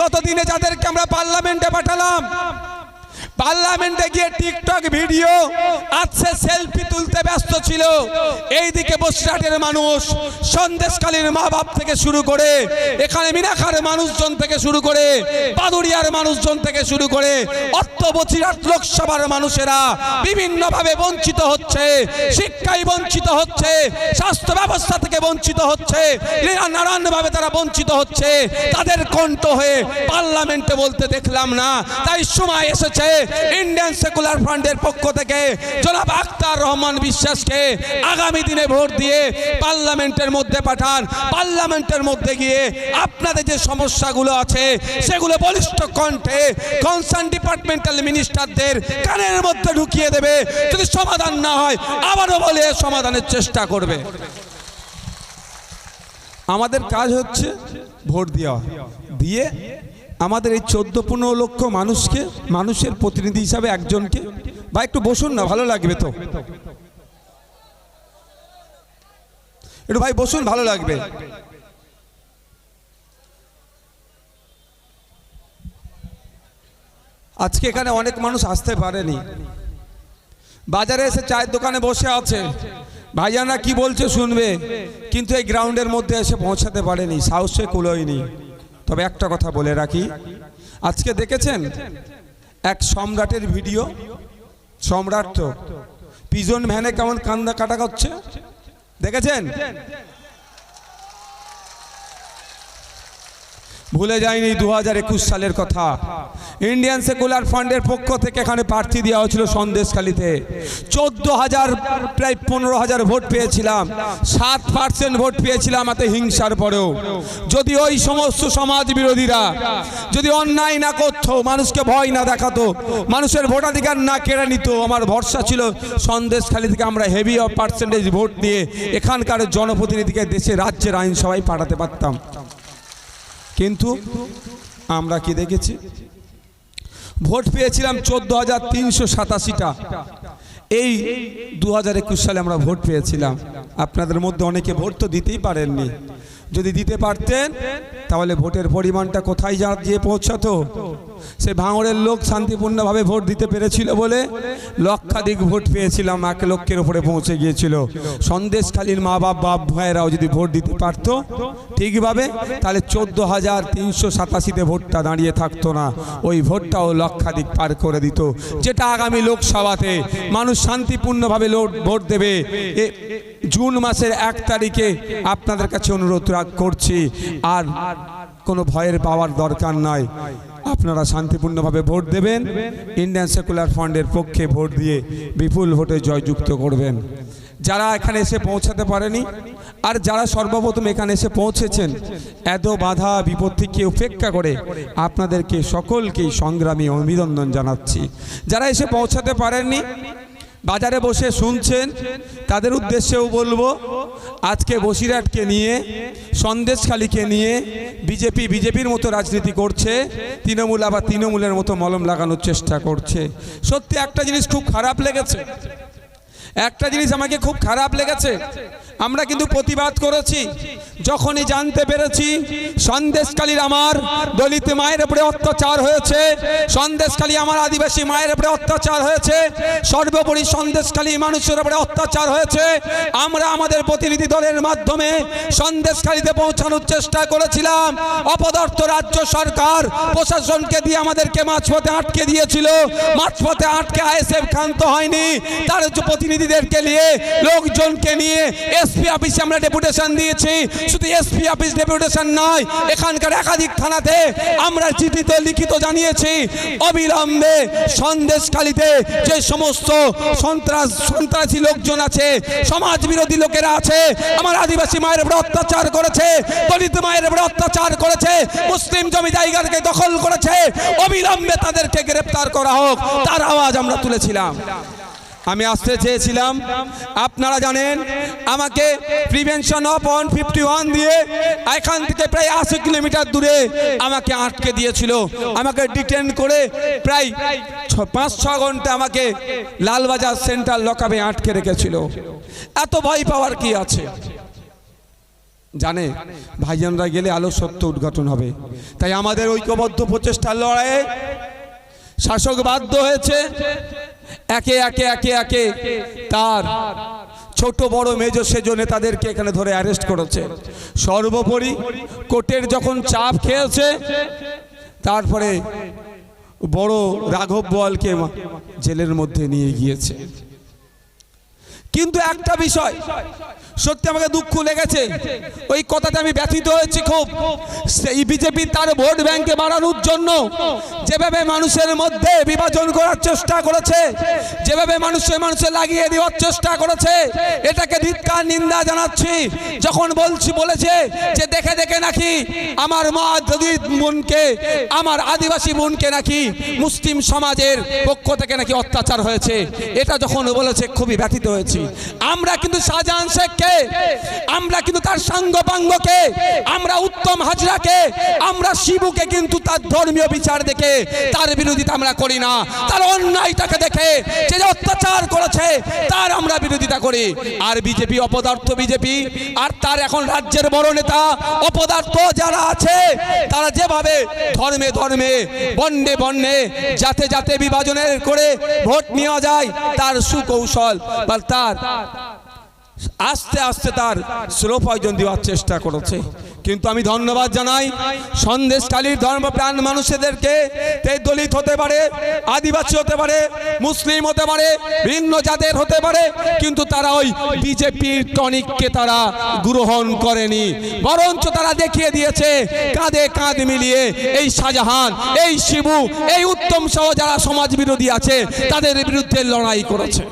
বিগত দিনে যাদেরকে আমরা পার্লামেন্টে পাঠালাম, পার্লামেন্টে গিয়ে টিকটক ভিডিও আছে, সেলফি তুলতে ব্যস্ত ছিল। এইদিকে বসিরহাটের মানুষ, সন্দেশখালীর মা বাপ থেকে শুরু করে, এখানে মিনাখার মানুষজন থেকে শুরু করে, বাদুড়িয়ার মানুষজন থেকে শুরু করে, বসিরহাট লোকসভার মানুষেরা বিভিন্নভাবে বঞ্চিত হচ্ছে। শিক্ষায় বঞ্চিত হচ্ছে, স্বাস্থ্য ব্যবস্থা থেকে বঞ্চিত হচ্ছে, নানানভাবে তারা বঞ্চিত হচ্ছে। তাদের কণ্ঠ হয়ে পার্লামেন্টে বলতে দেখলাম না। তাই সময় এসেছে ইন্ডিয়ান সেকুলার ফ্রন্টের পক্ষ থেকে জনাব আখতার রহমান বিশ্বাসকে আগামী দিনে ভোট দিয়ে পার্লামেন্টের মধ্যে পাঠান। পার্লামেন্টের মধ্যে গিয়ে আপনাদের যে সমস্যাগুলো আছে সেগুলো বলিষ্ঠ কণ্ঠে কনসার্ন ডিপার্টমেন্টাল মিনিস্টারদের কানের মধ্যে ঢুকিয়ে দেবে। যদি সমাধান না হয় আবারও বলে সমাধানের চেষ্টা করবে। আমাদের কাজ হচ্ছে ভোট দেওয়া, দিয়ে আমাদের এই 14-15 লক্ষ মানুষকে, মানুষের প্রতিনিধি হিসাবে একজনকে, বা একটু বসুন না, ভালো লাগবে তো, একটু ভাই বসুন, ভালো লাগবে। আজকে এখানে অনেক মানুষ আসতে পারেনি, বাজারে এসে চায়ের দোকানে বসে আছে, ভাইজানা কি বলছে শুনবে, কিন্তু এই গ্রাউন্ডের মধ্যে এসে পৌঁছাতে পারেনি, সাহসে কুলোয়নি। তবে একটা কথা বলে রাখি, আজকে দেখেছেন এক সম্রাটের ভিডিও, সম্রাট তো পিজন ভ্যানে কেমন কান্দা কাটা করছে, দেখেছেন? ভুলে যায়নি 2021 সালের কথা। ইন্ডিয়ান সেকুলার ফ্রন্টের পক্ষ থেকে এখানে প্রার্থী দেওয়া হয়েছিল সন্দেশখালীতে। 14,000 প্রায় 15,000 ভোট পেয়েছিলাম, 7% ভোট পেয়েছিলাম এতে হিংসার পরেও। যদি ওই সমস্ত সমাজ বিরোধীরা যদি অন্যায় না করতো, মানুষকে ভয় না দেখাতো, মানুষের ভোটাধিকার না কেড়ে নিত, আমার ভরসা ছিল সন্দেশখালী থেকে আমরা হেভি পার্সেন্টেজ ভোট দিয়ে এখানকার জনপ্রতিনিধিকে দেশে রাজ্যের আইনসভায় পাঠাতে পারতাম। কিন্তু আমরা কি দেখেছি, ভোট পেয়েছিলাম 14,387টা। এই 2021 সালে আমরা ভোট পেয়েছিলাম। আপনাদের মধ্যে অনেকে ভোট তো দিতেই পারেননি। যদি দিতে পারতেন তাহলে ভোটের পরিমাণটা কোথায় গিয়ে পৌঁছাতো? সে ভাঙড়ের লোক শান্তিপূর্ণভাবে ভোট দিতে পেরেছিল বলে লক্ষাধিক ভোট পেয়েছিলাম, 1 লক্ষের উপরে পৌঁছে গিয়েছিল। সন্দেশখালীর মা বাপ ভাইয়েরাও যদি ভোট দিতে পারত ঠিকভাবে, তাহলে 14,387তে ভোটটা দাঁড়িয়ে থাকতো না, ওই ভোটটাও লক্ষাধিক পার করে দিত। যেটা আগামী লোকসভাতে মানুষ শান্তিপূর্ণভাবে ভোট দেবে। জুন মাসের 1 তারিখে আপনাদের কাছে অনুরোধ করছি, আর কোনো ভয়ের পাওয়ার দরকার নাই। আপনারা শান্তিপূর্ণভাবে ভোট দেবেন, ইন্ডিয়ান সেকুলার ফ্রন্টের পক্ষে ভোট দিয়ে বিপুল ভোটে জয়যুক্ত করবেন। যারা এখানে এসে পৌঁছাতে পারেনি, আর যারা সর্বপ্রথম এখানে এসে পৌঁছেছেন, এত বাধা বিপত্তিকে উপেক্ষা করে আপনাদেরকে সকলকেই সংগ্রামী অভিনন্দন জানাচ্ছি। যারা এসে পৌঁছাতে পারেননি, বাজারে বসে শুনছেন, তাদের উদ্দেশ্যেও বলবো, আজকে বসিরহাটকে নিয়ে, সন্দেশখালীকে নিয়ে বিজেপির মতো রাজনীতি করছে, তৃণমূল আবার তৃণমূলের মতো মলম লাগানোর চেষ্টা করছে। সত্যি একটা জিনিস খুব খারাপ লেগেছে, একটা জিনিস আমাকে খুব খারাপ লেগেছে। আমরা কিন্তু প্রতিবাদ করেছি, যখনই জানতে পেরেছি সন্দেশখালীর আমার দলিত মায়ের উপরে অত্যাচার হয়েছে, সন্দেশখালী আমার আদিবাসী মায়ের উপরে অত্যাচার হয়েছে, সর্বোপরি সন্দেশখালী মানুষের উপরে অত্যাচার হয়েছে, আমরা আমাদের প্রতিনিধি দলের মাধ্যমে সন্দেশখালীতে পৌঁছানোর চেষ্টা করেছিলাম। অপদার্থ রাজ্য সরকার প্রশাসনকে দিয়ে আমাদেরকে মাঝপথে আটকে দিয়েছিল। মাঝপথে আটকে আইএসএফ ক্ষান্ত হয়নি, তার প্রতিনিধিদেরকে নিয়ে, লোকজনকে নিয়ে এসপি অফিসে আমরা ডেপুটেশন দিয়েছি। শুধু এসপি অফিস ডেপুটেশন নয়, এখানকার একাধিক থানাতে আমরা চিঠিতে লিখিত জানিয়েছি, অবিলম্বে সন্দেশখালীতে যে সমস্ত সন্ত্রাসী লোকজন আছে, সমাজ বিরোধী লোকেরা আছে, আমার আদিবাসী মায়ের উপর অত্যাচার করেছে, দলিত মায়ের উপর অত্যাচার করেছে, মুসলিম জমি জায়গাকে দখল করেছে, অবিলম্বে তাদেরকে গ্রেফতার করা হোক, তার আওয়াজ আমরা তুলেছিলাম। আমি আসতে চেয়েছিলাম, আপনারা জানেন আমাকে প্রিভেনশন অফ 151 দিয়ে এখান থেকে প্রায় 80 কিলোমিটার দূরে আমাকে আটকে দিয়েছিল। আমাকে ডিটেন করে প্রায় 5-6 ঘন্টা আমাকে লালবাজার সেন্ট্রাল লকআপে আটকে রেখেছিল। এত ভয় পাওয়ার কি আছে? জানে ভাইজানরা গেলে আলো সত্য উদ্ঘাটন হবে। তাই আমাদের ঐক্যবদ্ধ প্রচেষ্টার লড়াইয়ে শাসক বাধ্য হয়েছে একে একে একে একে তার ছোট বড় মেজ সেজ নেতাদেরকে এখানে ধরে অ্যারেস্ট করেছে। সর্বোপরি কোর্টের যখন চাপ খেয়েছে তারপরে বড় রাঘব বোয়ালকে জেলের মধ্যে নিয়ে গিয়েছে। কিন্তু একটা বিষয় সত্যি আমাকে দুঃখ লেগেছে, ওই কথাতে আমি ব্যথিত হয়েছি খুব। সেই বিজেপি তার ভোট ব্যাংকে বাড়ানোর জন্য যেভাবে মানুষের মধ্যে বিভাজন করার চেষ্টা করেছে, যেভাবে মানুষে লাগিয়ে দেওয়ার চেষ্টা করেছে, এটাকে ধিক্কার নিন্দা জানাচ্ছি। যখন বলেছে যে দেখে দেখে নাকি আমার বোনকে, আমার আদিবাসী বোনকে নাকি মুসলিম সমাজের পক্ষ থেকে নাকি অত্যাচার হয়েছে, এটা যখন বলেছে খুবই ব্যথিত হয়েছি। আমরা কিন্তু শাহজাহান শেখকে, আমরা কিন্তু তার সাঙ্গপাঙ্গকে, আমরা উত্তম হাজরাকে, আমরা শিবুকে কিন্তু তার ধর্মীয় বিচার দেখে তার বিরোধিতা আমরা করি না। তার অন্যায়টাকে দেখে যে অত্যাচার করেছে তার আমরা বিরোধিতা করি। আর বিজেপি অপদার্থ বিজেপি, আর তার এখন রাজ্যের বড় নেতা অপদার্থ যারা আছে, তারা যেভাবে ধর্মে ধর্মে বন্যে বন্যে জাতে জাতে বিভাজনের করে ভোট নেওয়া যায় তার সুকৌশল বা তার আস্তে আস্তে তার স্লো পয়জন দেওয়ার চেষ্টা করেছে। কিন্তু আমি ধন্যবাদ জানাই সন্দেশখালীর ধর্মপ্রাণ মানুষদেরকে, দলিত হতে পারে, আদিবাসী হতে পারে, মুসলিম হতে পারে, ভিন্ন জাতের হতে পারে, কিন্তু তারা ওই বিজেপির টনিককে তারা গ্রহণ করেনি, বরঞ্চ তারা দেখিয়ে দিয়েছে কাঁধে কাঁধ মিলিয়ে এই শাহজাহান, এই শিবু, এই উত্তম সহ যারা সমাজ বিরোধী আছে তাদের বিরুদ্ধে লড়াই করেছে।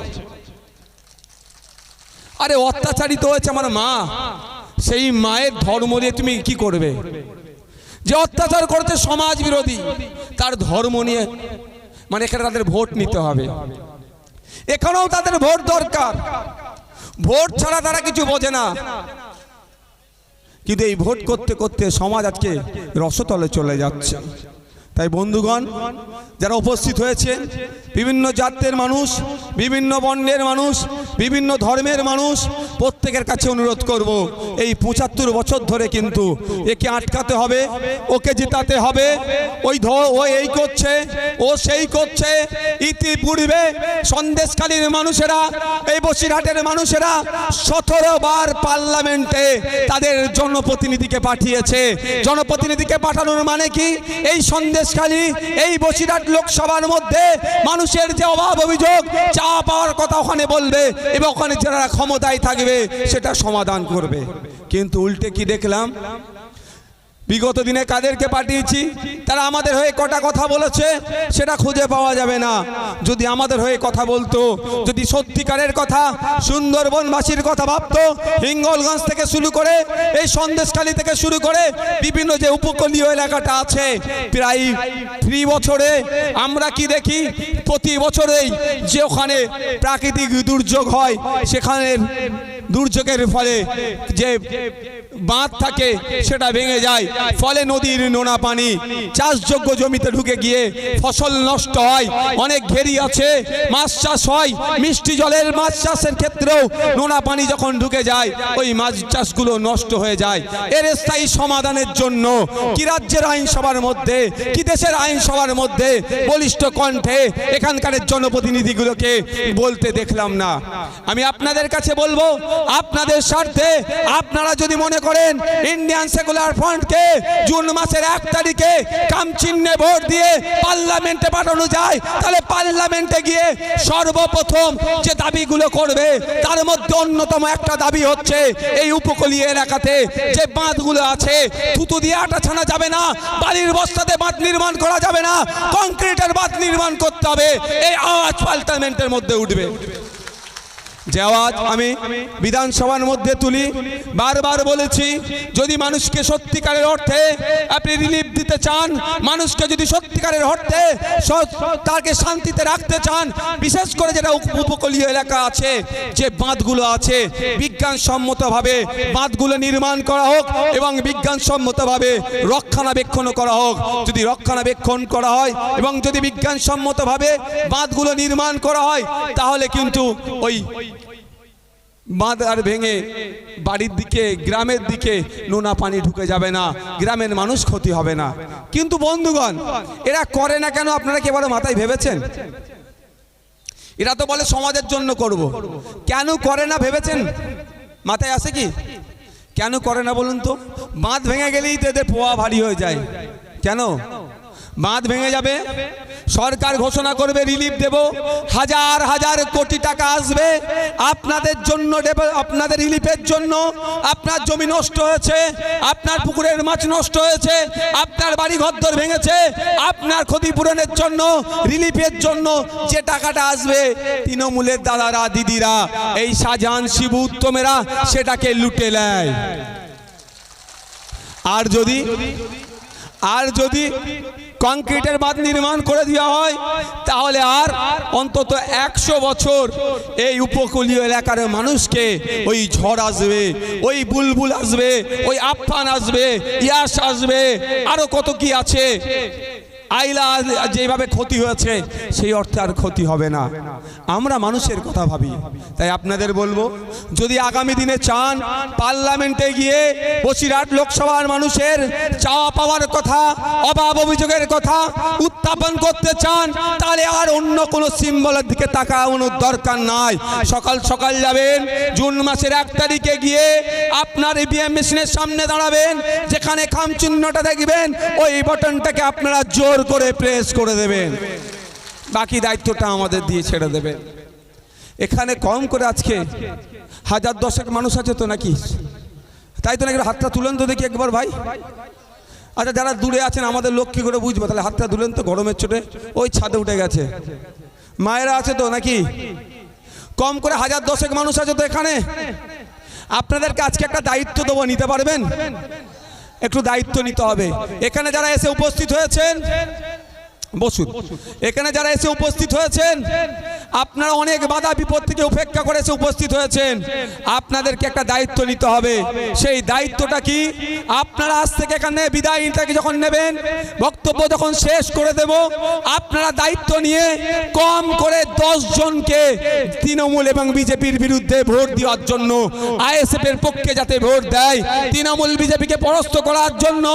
আরে অত্যাচারিত হয়েছে আমার মা, সেই মায়ের ধর্ম নিয়ে তুমি কি করবে? যে অত্যাচার করছে সমাজ বিরোধী, তার ধর্ম নিয়ে মানে এখানে তাদের ভোট নিতে হবে, এখানেও তাদের ভোট দরকার। ভোট ছাড়া তারা কিছু বোঝে না। কিন্তু এই ভোট করতে করতে সমাজ আজকে রসতলে চলে যাচ্ছে। তাই বন্ধুগণ যারা উপস্থিত হয়েছে, বিভিন্ন জাতের মানুষ, বিভিন্ন বর্ণের মানুষ, বিভিন্ন ধর্মের মানুষ, প্রত্যেকের কাছে অনুরোধ করব, এই ৭৫ বছর ধরে কিন্তু একে আটকাতে হবে, ওকে জেতাতে হবে। ও এই করছে, ও সেই করছে। ইতিপূর্বে সন্দেশখালীর মানুষেরা, এই বসিরহাটের মানুষেরা ১৭ বার পার্লামেন্টে তাদের জনপ্রতিনিধিকে পাঠিয়েছে। জনপ্রতিনিধিকে পাঠানোর মানে কি? এই সন্দেশখালী, এই বসিরহাট লোকসভার মধ্যে মানুষের যে অভাব অভিযোগ চা পাওয়ার কথা ওখানে বলবে এবং ওখানে যারা ক্ষমতায় থাকবে সেটা সমাধান করবে। কিন্তু উল্টে কি দেখলাম? বিগত দিনে কাদেরকে পাঠিয়েছি, তারা আমাদের হয়ে কটা কথা বলেছে সেটা খুঁজে পাওয়া যাবে না। যদি আমাদের হয়ে কথা বলতো, যদি সত্যিকারের কথা সুন্দরবনবাসীর কথা ভাবতো, হিঙ্গলগঞ্জ থেকে শুরু করে এই সন্দেশখালী থেকে শুরু করে বিভিন্ন যে উপকূলীয় এলাকাটা আছে, প্রায় 3 বছরে আমরা কি দেখি, প্রতি বছরেই যে ওখানে প্রাকৃতিক দুর্যোগ হয়, সেখানে দুর্যোগের ফলে যে বাঁধ থাকে সেটা ভেঙে যায়, ফলে নদীর নোনা পানি চাষযোগ্য জমিতে ঢুকে গিয়ে ফসল নষ্ট হয়। অনেক ঘেরি আছে, মাছ চাষ হয়, মিষ্টি জলের মাছ চাষের ক্ষেত্রেও নোনা পানি যখন ঢুকে যায় ওই মাছ চাষগুলো নষ্ট হয়ে যায়। এর স্থায়ী সমাধানের জন্য কি রাজ্যের আইনসভার মধ্যে, কি দেশের আইনসভার মধ্যে বলিষ্ঠ কণ্ঠে এখানকার জনপ্রতিনিধিগুলোকে বলতে দেখলাম না। আমি আপনাদের কাছে বলবো, আপনাদের স্বার্থে আপনারা যদি মনে করেন ইন্ডিয়ান সেকুলার ফ্রন্টকে জুন মাসের 1 তারিখে কামচিহ্নে ভোট দিয়ে পার্লামেন্টে পাঠানো যায়, তাহলে পার্লামেন্টে গিয়ে সর্বপ্রথম যে দাবিগুলো করবে তার মধ্যে অন্যতম একটা দাবি হচ্ছে এই উপকূলীয় এলাকাতে যে বাঁধগুলো আছে থুতু দিয়ে আটা ছানা যাবে না, বালির বস্তাতে বাঁধ নির্মাণ করা যাবে না, কংক্রিটের বাঁধ নির্মাণ করতে হবে। এই আওয়াজ পার্লামেন্টের মধ্যে উঠবে। যে আওয়াজ আমি বিধানসভার মধ্যে তুলি, বারবার বলেছি, যদি মানুষকে সত্যিকারের অর্থে আপনি রিলিফ দিতে চান, মানুষকে যদি সত্যিকারের অর্থে তাকে শান্তিতে রাখতে চান, বিশেষ করে যেটা উপকূলীয় এলাকা আছে, যে বাঁধগুলো আছে, বিজ্ঞানসম্মতভাবে বাঁধগুলো নির্মাণ করা হোক এবং বিজ্ঞানসম্মতভাবে রক্ষণাবেক্ষণ করা হোক। যদি রক্ষণাবেক্ষণ করা হয় এবং যদি বিজ্ঞানসম্মতভাবে বাঁধগুলো নির্মাণ করা হয়, তাহলে কিন্তু ওই বাঁধ আর ভেঙে বাড়ির দিকে গ্রামের দিকে নোনা পানি ঢুকে যাবে না, গ্রামের মানুষ ক্ষতি হবে না। কিন্তু বন্ধুগণ, এরা করে না কেন আপনারা কি এবারে মাথায় ভেবেছেন? এরা তো বলে সমাজের জন্য করব, কেন করে না ভেবেছেন? মাথায় আসে কি কেন করে না বলুন তো? বাঁধ ভেঙে গেলেই তো এদের পোয়া ভারী হয়ে যায়। কেন? বাঁধ ভেঙে যাবে, সরকার ঘোষণা করবে রিলিফ দেব, হাজার হাজার কোটি টাকা আসবে আপনাদের জন্য, আপনাদের রিলিফের জন্য। আপনার জমি নষ্ট হয়েছে, আপনার পুকুরের মাছ নষ্ট হয়েছে, আপনার বাড়ি ঘরদোর ভেঙেছে, আপনার ক্ষতিপূরণের জন্য, রিলিফের জন্য যে টাকাটা আসবে, তৃণমূলের দাদারা দিদিরা, এই শাহজাহান শিবু উত্তমেরা সেটাকে লুটে নেয়। আর যদি কংক্রিটের বাঁধ নির্মাণ করে দেওয়া হয়, তাহলে আর অন্তত 100 বছর এই উপকূলীয় এলাকার মানুষকে ওই ঝড় আসবে, ওই বুলবুল আসবে, ওই আফফান আসবে, ইয়াস আসবে, আরো কত কি আছে, আইলা যেভাবে ক্ষতি হয়েছে সেই অর্থে আর ক্ষতি হবে না। আমরা মানুষের কথা ভাবি। তাই আপনাদের বলবো, যদি আগামী দিনে চান পার্লামেন্টে গিয়ে বসিরহাট লোকসভার মানুষের চাওয়া পাওয়ার কথা, অভাব অভিযোগের কথা উত্থাপন করতে চান, তাহলে আর অন্য কোনো সিম্বলের দিকে তাকানোর দরকার নাই। সকাল সকাল যাবেন, জুন মাসের 1 তারিখে গিয়ে আপনার ইভিএম মেশিনের সামনে দাঁড়াবেন, যেখানে খাম চিহ্নটা দেখবেন ওই বাটনটাকে আপনারা জোর করে প্রেস করে দেবেন, বাকি দায়িত্বটা আমাদের দিয়ে ছেড়ে দেবেন। এখানে কম করে আজকে 1000-10 মানুষ আছে তো নাকি? তাই তো নাকি? হাতটা তুলেন তো দেখি একবার ভাই। আচ্ছা, যারা দূরে আছেন আমাদের লোক কি করে বুঝবো? তাহলে হাতটা তুলেন তো, গরমের চোটে ওই ছাদে উঠে গেছে। মায়েরা আছে তো নাকি? কম করে 1000-10 মানুষ আছে তো এখানে। আপনাদেরকে আজকে একটা দায়িত্ব দেবো, নিতে পারবেন? একটু দায়িত্ব নিতে হবে। এখানে যারা এসে উপস্থিত হয়েছেন, বসুন। এখানে যারা এসে উপস্থিত হয়েছেন, আপনারা অনেক বাধা বিপদ থেকে উপেক্ষা করে এসে উপস্থিত হয়েছেন, আপনাদেরকে একটা দায়িত্ব নিতে হবে। সেই দায়িত্বটা কি? আপনারা আজ থেকে এখানে বিদায়টাকে যখন নেবেন, বক্তব্য যখন শেষ করে দেব, আপনারা দায়িত্ব নিয়ে কম করে 10 জনকে তৃণমূল এবং বিজেপির বিরুদ্ধে ভোট দেওয়ার জন্য, আইএসএফ এর পক্ষে যাতে ভোট দেয়, তৃণমূল বিজেপিকে পরাস্ত করার জন্য,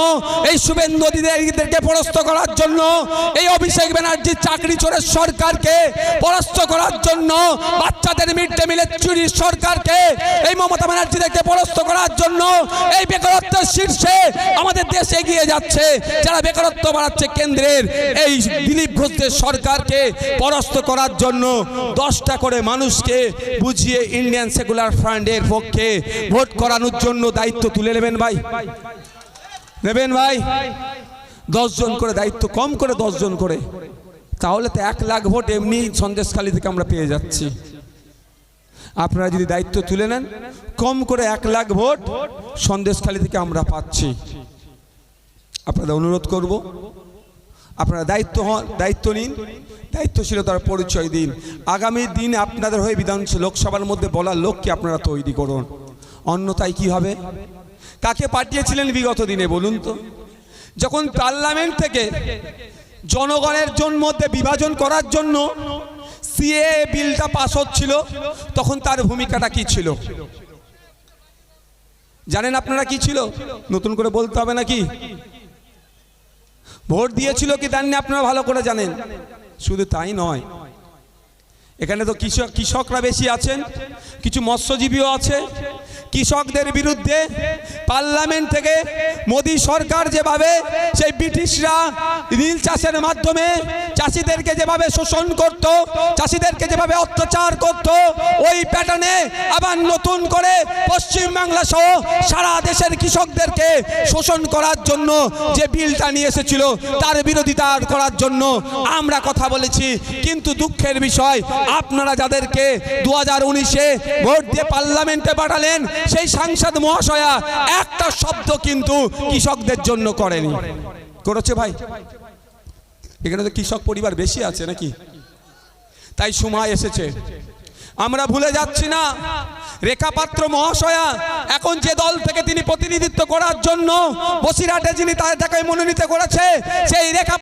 এই শুভেন্দু অধিকারীদেরকে পরাস্ত করার জন্য, এই অভিষেক ব্যানার্জির চাকরি চোরের সরকারকে পরাস্ত করার জন্য, বাচ্চাদের মিড ডে মিলের চুরির সরকারকে, এই মমতা ব্যানার্জিদেরকে পরাস্ত করার জন্য, এই বেকারত্বের শীর্ষে আমাদের দেশ এগিয়ে যাচ্ছে, যারা বেকারত্ব বাড়াচ্ছে কেন্দ্রের এই দিলীপ ঘোষদের সরকারকে পরাস্ত করার জন্য 10টা করে মানুষকে বুঝিয়ে ইন্ডিয়ান সেকুলার ফ্রন্টের পক্ষে ভোট করানোর জন্য দায়িত্ব তুলে নেবেন ভাই। নেবেন ভাই? 10 জন করে দায়িত্ব, কম করে 10 জন করে, তাহলে তো 1 লাখ ভোট এমনি সন্দেশখালী থেকে আমরা পেয়ে যাচ্ছি। আপনারা যদি দায়িত্ব তুলে নেন, কম করে 1 লাখ ভোট সন্দেশখালী থেকে আমরা পাচ্ছি। আপনাদের অনুরোধ করব, আপনারা দায়িত্ব নিন, দায়িত্বশীলতার পরিচয় দিন। আগামী দিন আপনাদের হয়ে বিধানসভা লোকসভার মধ্যে বলার লোককে আপনারা তৈরি করুন। অন্যথায় কি হবে? কাকে পাঠিয়েছিলেন বিগত দিনে বলুন তো? যখন পার্লামেন্ট থেকে জনগণের মধ্যে বিভাজন করার জন্য সিএ বিলটা পাস হচ্ছিল, তখন তার ভূমিকাটা কি ছিল জানেন আপনারা? কি ছিল? নতুন করে বলতে হবে নাকি? ভোট দিয়েছিল কি দেননি আপনারা ভালো করে জানেন। শুধু তাই নয়, এখানে তো কৃষকরা বেশি আছেন, কিছু মৎস্যজীবীও আছে। কৃষকদের বিরুদ্ধে পার্লামেন্ট থেকে মোদী সরকার যেভাবে সেই ব্রিটিশরা নীল চাষের মাধ্যমে চাষিদেরকে যেভাবে শোষণ করত, চাষিদেরকে যেভাবে অত্যাচার করত, ওই প্যাটার্নে আবার নতুন করে পশ্চিমবাংলা সহ সারা দেশের কৃষকদেরকে শোষণ করার জন্য যে বিলটা নিয়ে এসেছিল, তার বিরোধিতা করার জন্য আমরা কথা বলেছি। কিন্তু দুঃখের বিষয়, আপনারা যাদেরকে 2019-এ ভোট দিয়ে পার্লামেন্টে পাঠালেন, সেই সাংসদ মহাশয়া একটা শব্দ কিন্তু কৃষকদের জন্য করেনি। করেছে ভাই? এখানে তো কৃষক পরিবার বেশি আছে নাকি? তাই সময় এসেছে, আমরা ভুলে যাচ্ছি না। রেখা পাত্র মহাশয়া এখন যে দল থেকে তিনি প্রতিনিধিত্ব করার জন্য বসিরহাটে যিনি তাকে মনোনীত করেছে, সেই রেখা